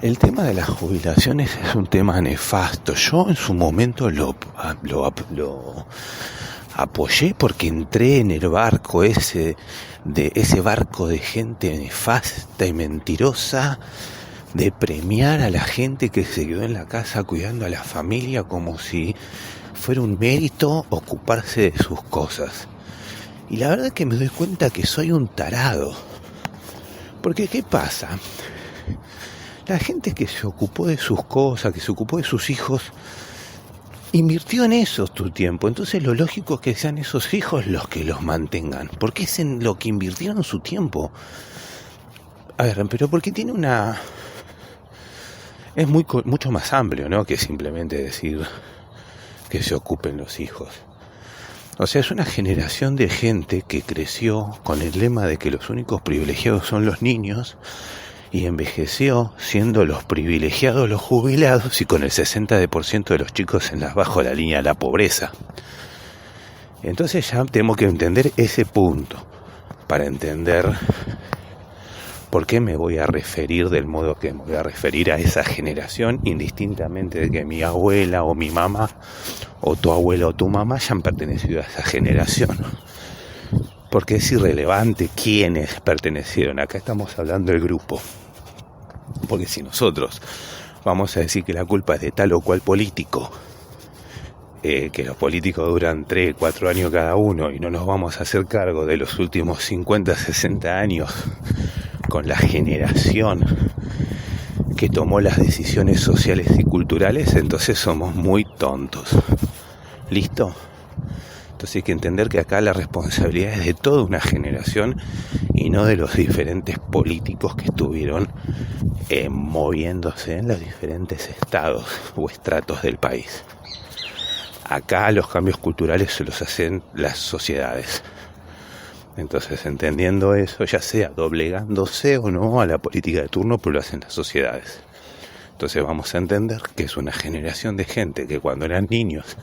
El tema de las jubilaciones es un tema nefasto. Yo en su momento lo apoyé porque entré en el barco ese barco de gente nefasta y mentirosa, de premiar a la gente que se quedó en la casa cuidando a la familia como si fuera un mérito ocuparse de sus cosas. Y la verdad es que me doy cuenta que soy un tarado. Porque ¿qué pasa? La gente que se ocupó de sus cosas, que se ocupó de sus hijos, invirtió en eso tu tiempo. Entonces lo lógico es que sean esos hijos los que los mantengan. Porque es en lo que invirtieron su tiempo. A ver, pero porque tiene una... Es mucho más amplio, ¿no? Que simplemente decir que se ocupen los hijos. O sea, es una generación de gente que creció con el lema de que los únicos privilegiados son los niños y envejeció siendo los privilegiados los jubilados y con el 60% de los chicos bajo la línea de la pobreza. Entonces ya tenemos que entender ese punto para entender por qué me voy a referir del modo que me voy a referir a esa generación, indistintamente de que mi abuela o mi mamá o tu abuela o tu mamá hayan pertenecido a esa generación. Porque es irrelevante quiénes pertenecieron. Acá estamos hablando del grupo. Porque si nosotros vamos a decir que la culpa es de tal o cual político, que los políticos duran 3, 4 años cada uno y no nos vamos a hacer cargo de los últimos 50, 60 años con la generación que tomó las decisiones sociales y culturales, entonces somos muy tontos. ¿Listo? Entonces hay que entender que acá la responsabilidad es de toda una generación y no de los diferentes políticos que estuvieron moviéndose en los diferentes estados o estratos del país. Acá los cambios culturales se los hacen las sociedades. Entonces, entendiendo eso, ya sea doblegándose o no a la política de turno, pero lo hacen las sociedades. Entonces vamos a entender que es una generación de gente que cuando eran niños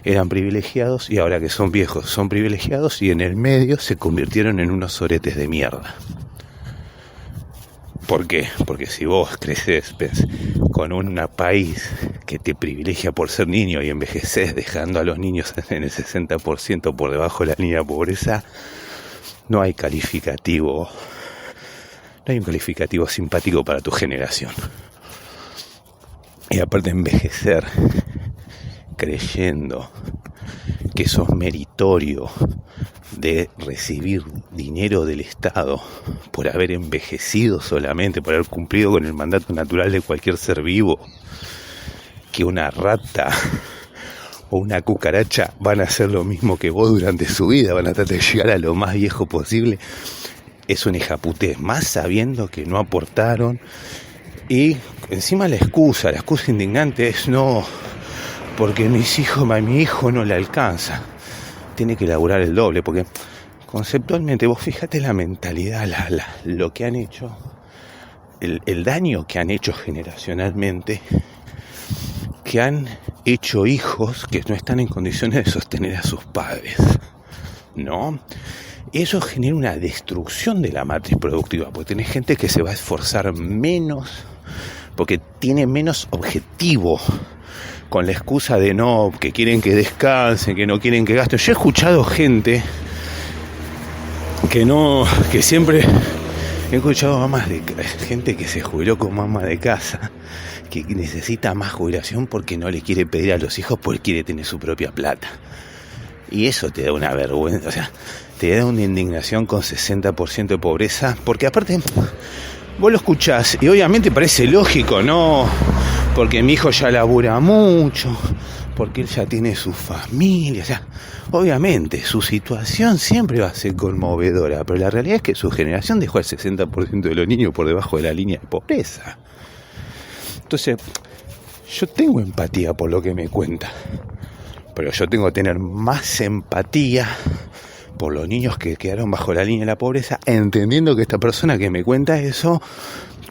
eran privilegiados y ahora que son viejos son privilegiados y en el medio se convirtieron en unos soretes de mierda. ¿Por qué? Porque si vos creces con un país que te privilegia por ser niño y envejeces dejando a los niños en el 60% por debajo de la línea de pobreza, no hay un calificativo simpático para tu generación. Y aparte envejecer creyendo que sos meritorio de recibir dinero del Estado por haber envejecido solamente, por haber cumplido con el mandato natural de cualquier ser vivo, que una rata o una cucaracha van a hacer lo mismo que vos durante su vida, van a tratar de llegar a lo más viejo posible, es un hijaputés, más sabiendo que no aportaron. Y encima la excusa indignante es no, porque mi hijo no le alcanza, tiene que laburar el doble, porque conceptualmente vos fíjate la mentalidad, lo que han hecho, el daño que han hecho generacionalmente, que han hecho hijos que no están en condiciones de sostener a sus padres, ¿no? Eso genera una destrucción de la matriz productiva, porque tenés gente que se va a esforzar menos, porque tiene menos objetivo, con la excusa de no, que quieren que descansen, que no quieren que gasten. Yo he escuchado gente que siempre he escuchado gente que se jubiló como ama de casa, que necesita más jubilación porque no le quiere pedir a los hijos porque quiere tener su propia plata. Y eso te da una vergüenza, o sea, te da una indignación con 60% de pobreza, porque aparte vos lo escuchás y obviamente parece lógico, ¿no? Porque mi hijo ya labura mucho, porque él ya tiene su familia, o sea, obviamente su situación siempre va a ser conmovedora, pero la realidad es que su generación dejó al 60% de los niños por debajo de la línea de pobreza. Entonces, yo tengo empatía por lo que me cuenta, pero yo tengo que tener más empatía por los niños que quedaron bajo la línea de la pobreza, entendiendo que esta persona que me cuenta eso,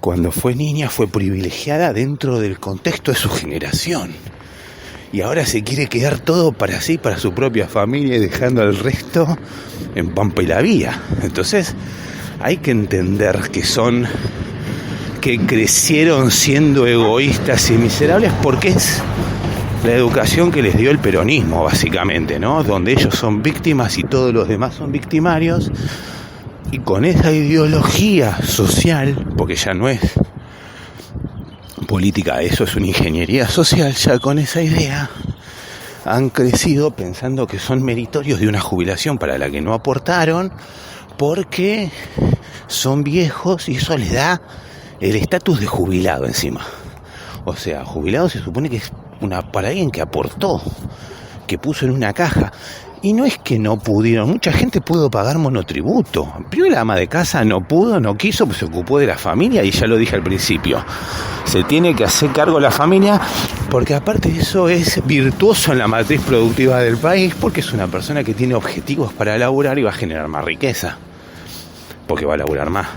cuando fue niña fue privilegiada dentro del contexto de su generación. Y ahora se quiere quedar todo para sí, para su propia familia, y dejando al resto en pampa y la vía. Entonces hay que entender que que crecieron siendo egoístas y miserables porque es la educación que les dio el peronismo, básicamente, ¿no? Donde ellos son víctimas y todos los demás son victimarios. Y con esa ideología social, porque ya no es política, eso es una ingeniería social, ya con esa idea han crecido pensando que son meritorios de una jubilación para la que no aportaron, porque son viejos y eso les da el estatus de jubilado encima. O sea, jubilado se supone que es para alguien que aportó, que puso en una caja. Y no es que no pudieron, mucha gente pudo pagar monotributo. Primero la ama de casa no pudo, no quiso, pues se ocupó de la familia y ya lo dije al principio. Se tiene que hacer cargo la familia porque aparte de eso es virtuoso en la matriz productiva del país porque es una persona que tiene objetivos para laburar y va a generar más riqueza. Porque va a laburar más.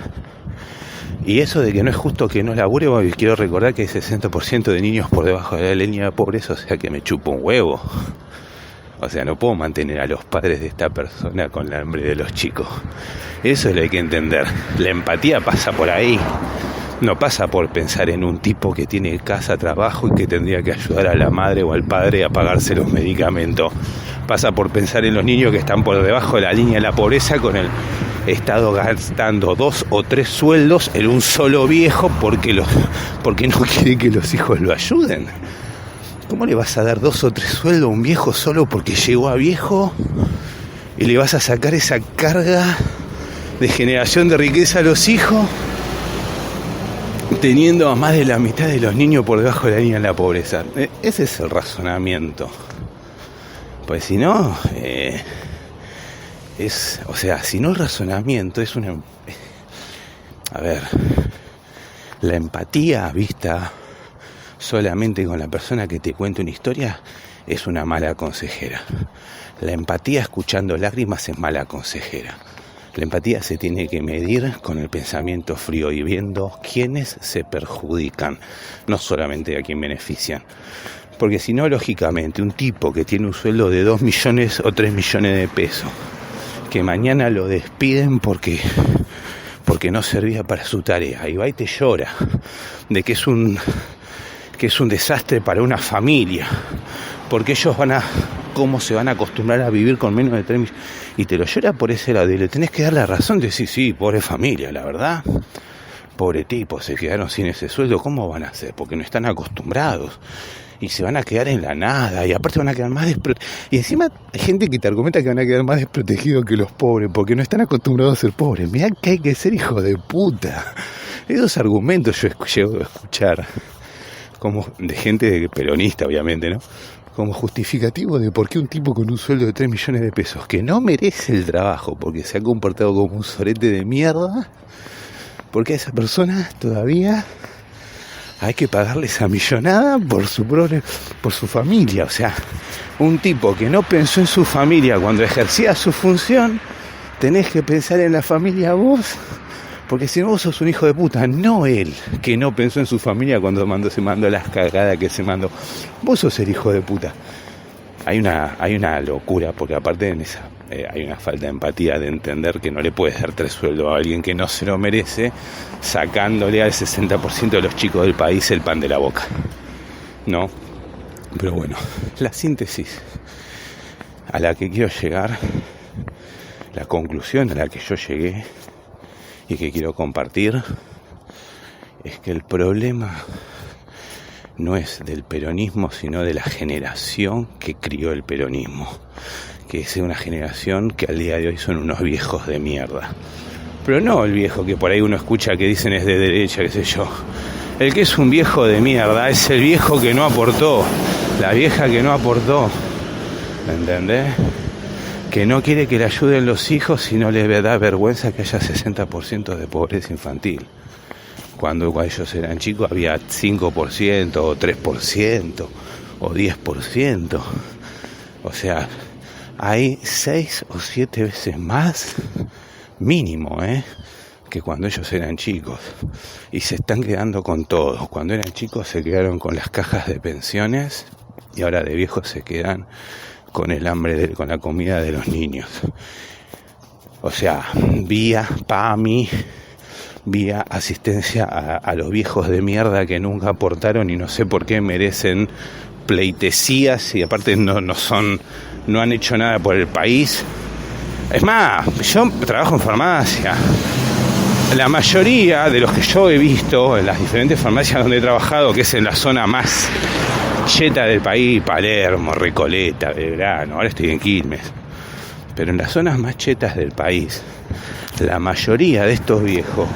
Y eso de que no es justo que no labure, bueno, quiero recordar que hay 60% de niños por debajo de la línea de pobreza, o sea que me chupo un huevo. O sea, no puedo mantener a los padres de esta persona con la hambre de los chicos. Eso es lo que hay que entender. La empatía pasa por ahí. No pasa por pensar en un tipo que tiene casa, trabajo y que tendría que ayudar a la madre o al padre a pagarse los medicamentos. Pasa por pensar en los niños que están por debajo de la línea de la pobreza con el Estado gastando 2 o 3 sueldos en un solo viejo porque no quiere que los hijos lo ayuden. ¿Cómo le vas a dar 2 o 3 sueldos a un viejo solo porque llegó a viejo? Y le vas a sacar esa carga de generación de riqueza a los hijos, teniendo a más de la mitad de los niños por debajo de la línea de la pobreza. Ese es el razonamiento. Pues si no, si no el razonamiento es una... A ver, la empatía vista solamente con la persona que te cuenta una historia es una mala consejera. La empatía escuchando lágrimas es mala consejera. La empatía se tiene que medir con el pensamiento frío y viendo quiénes se perjudican, no solamente a quien benefician. Porque si no, lógicamente, un tipo que tiene un sueldo de 2 millones o 3 millones de pesos, que mañana lo despiden porque no servía para su tarea, y va y te llora de que es un desastre para una familia, porque ellos cómo se van a acostumbrar a vivir con menos de 3 millones, y te lo llora por ese lado, y le tenés que dar la razón de decir, sí, pobre familia, la verdad, pobre tipo, se quedaron sin ese sueldo, ¿cómo van a hacer? Porque no están acostumbrados, y se van a quedar en la nada, y aparte van a quedar más desprotegidos, y encima hay gente que te argumenta que van a quedar más desprotegidos que los pobres, porque no están acostumbrados a ser pobres. Mirá que hay que ser hijo de puta. Esos argumentos yo llego a escuchar como de gente peronista, obviamente, ¿no? Como justificativo de por qué un tipo con un sueldo de 3 millones de pesos, que no merece el trabajo porque se ha comportado como un sorete de mierda, porque a esa persona todavía hay que pagarle esa millonada por su familia. O sea, un tipo que no pensó en su familia cuando ejercía su función, tenés que pensar en la familia vos. Porque si no, vos sos un hijo de puta, no él, que no pensó en su familia cuando se mandó las cagadas que se mandó. Vos sos el hijo de puta. Hay una locura, porque aparte en esa hay una falta de empatía de entender que no le puedes dar 3 sueldos a alguien que no se lo merece, sacándole al 60% de los chicos del país el pan de la boca. ¿No? Pero bueno, la síntesis a la que quiero llegar, la conclusión a la que yo llegué, y que quiero compartir, es que el problema no es del peronismo, sino de la generación que crió el peronismo, que es una generación que al día de hoy son unos viejos de mierda. Pero no el viejo que por ahí uno escucha que dicen es de derecha, qué sé yo. El que es un viejo de mierda es el viejo que no aportó, la vieja que no aportó, ¿entendés? Que no quiere que le ayuden los hijos y no le da vergüenza que haya 60% de pobreza infantil. Cuando ellos eran chicos había 5% o 3% o 10%. O sea, hay 6 o 7 veces más mínimo, que cuando ellos eran chicos. Y se están quedando con todo. Cuando eran chicos se quedaron con las cajas de pensiones y ahora de viejos se quedan con el hambre, con la comida de los niños. O sea, vía PAMI, vía asistencia a los viejos de mierda que nunca aportaron y no sé por qué merecen pleitesías y aparte no han hecho nada por el país. Es más, yo trabajo en farmacia. La mayoría de los que yo he visto en las diferentes farmacias donde he trabajado, que es en la zona más cheta del país, Palermo, Recoleta, Belgrano, ahora estoy en Quilmes, pero en las zonas más chetas del país, la mayoría de estos viejos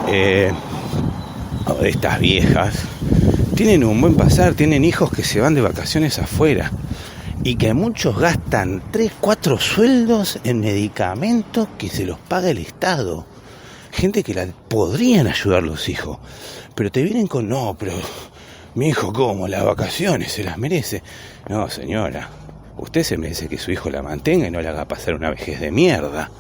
o de estas viejas tienen un buen pasar, tienen hijos que se van de vacaciones afuera y que muchos gastan 3, 4 sueldos en medicamentos que se los paga el Estado. Gente que podrían ayudar los hijos, pero te vienen con, no, pero mi hijo, ¿cómo? Las vacaciones se las merece. No, señora, usted se merece que su hijo la mantenga y no le haga pasar una vejez de mierda.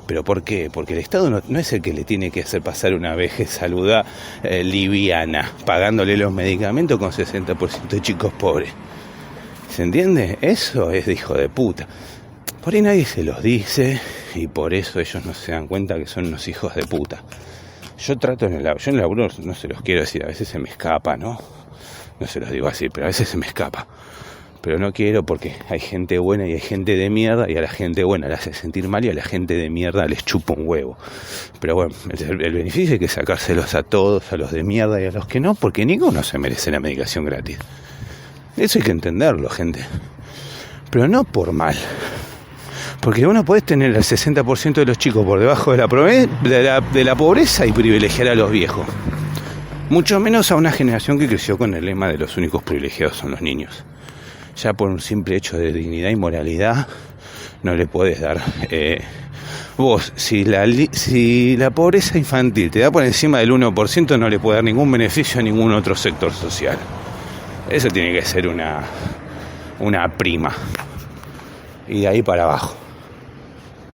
¿Pero por qué? Porque el Estado no es el que le tiene que hacer pasar una vejez liviana, pagándole los medicamentos con 60% de chicos pobres. ¿Se entiende? Eso es de hijo de puta. Por ahí nadie se los dice y por eso ellos no se dan cuenta que son unos hijos de puta. Yo en el laburo no se los quiero decir, a veces se me escapa, ¿no? No se los digo así, pero a veces se me escapa. Pero no quiero porque hay gente buena y hay gente de mierda y a la gente buena le hace sentir mal y a la gente de mierda les chupa un huevo. Pero bueno, el beneficio hay que sacárselos a todos, a los de mierda y a los que no, porque ninguno se merece la medicación gratis. Eso hay que entenderlo, gente. Pero no por mal. Porque uno puede tener el 60% de los chicos por debajo de la pobreza y privilegiar a los viejos. Mucho menos a una generación que creció con el lema de los únicos privilegiados son los niños. Ya por un simple hecho de dignidad y moralidad no le puedes dar. Vos, si la pobreza infantil te da por encima del 1%, no le puede dar ningún beneficio a ningún otro sector social. Eso tiene que ser una prima. Y de ahí para abajo.